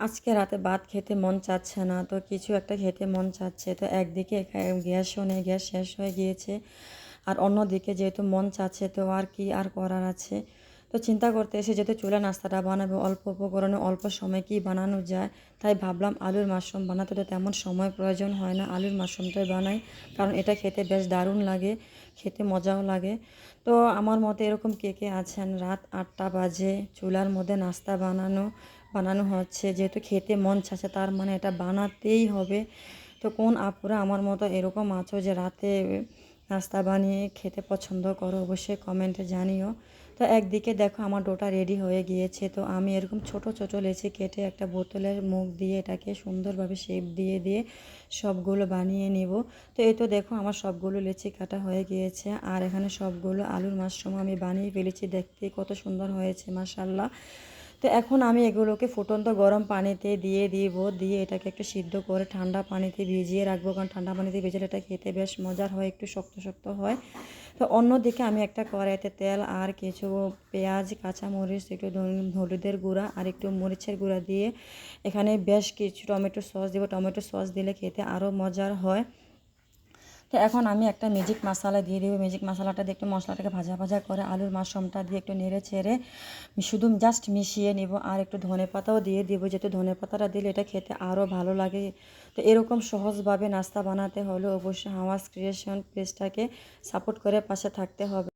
আজকে রাতে ভাত খেতে মন চাচ্ছে না, তো কিছু একটা খেতে মন চাচ্ছে। তো একদিকে গ্যাসও নেই, গ্যাস শেষ হয়ে গিয়েছে। আর অন্যদিকে যেহেতু মন চাচ্ছে, তো আর কি আর করার আছে। তো চিন্তা করতে এসে যেহেতু চুলা নাস্তাটা বানাবো, অল্প উপকরণে অল্প সময় কি বানানো যায়, তাই ভাবলাম আলুর মাশরুম বানাতে তো তেমন সময় প্রয়োজন হয় না, আলুর মাশরুমটাই বানাই। কারণ এটা খেতে বেশ দারুণ লাগে, খেতে মজাও লাগে। তো আমার মতে এরকম কে কে আছেন রাত 8টা বাজে চুলার মধ্যে নাস্তা বানানো হচ্ছে, যেহেতু খেতে মন চাচ্ছে তার মানে এটা বানাতেই হবে। তো কোন আপুরা আমার মতো এরকম আছো যে রাতে নাস্তা বানিয়ে খেতে পছন্দ করো, অবশ্যই কমেন্টে জানিও। তো একদিকে দেখো আমার ডোটা রেডি হয়ে গিয়েছে, তো আমি এরকম ছোট ছোট লেচি কেটে একটা বোতলের মুখ দিয়ে এটাকে সুন্দরভাবে শেপ দিয়ে দিয়ে সবগুলো বানিয়ে নিব। তো এই তো দেখো আমার সবগুলো লেচি কাটা হয়ে গিয়েছে, আর এখানে সবগুলো আলুর মাশরুম আমি বানিয়ে ফেলেছি, দেখতে কত সুন্দর হয়েছে মাশাল্লাহ। তো এখন আমি এগুলোকে ফুটন্ত গরম পানিতে দিয়ে দিব, দিয়ে এটাকে একটু সিদ্ধ করে ঠান্ডা পানিতে ভিজিয়ে রাখবো, কারণ ঠান্ডা পানিতে ভিজালে এটা খেতে বেশ মজার হয়, একটু শক্ত শক্ত হয়। তো অন্যদিকে আমি একটা কড়াইতে তেল আর কিছু পেঁয়াজ, কাঁচামরিচ, একটু হলুদের গুঁড়া আর একটু মরিচের গুঁড়া দিয়ে এখানে বেশ কিছু টমেটো সস দেবো। টমেটো সস দিলে খেতে আরও মজার হয়। তো এখন আমি একটা ম্যাজিক মশলা দিয়ে দেবো, ম্যাজিক মশলাটা দিয়ে একটু মশলাটাকে ভাজা ভাজা করে আলুর মাশরুমটা দিয়ে একটু নেড়ে ছেড়ে শুধু জাস্ট মিশিয়ে নেব, আর একটু ধনেপাতাও দিয়ে দেবো, যেহেতু ধনেপাতাটা দিলে এটা খেতে আরও ভালো লাগে। তো এরকম সহজভাবে নাস্তা বানাতে হলে অবশ্যই হাওয়াস ক্রিয়েশন পেজটাকে সাপোর্ট করে পাশে থাকতে হবে।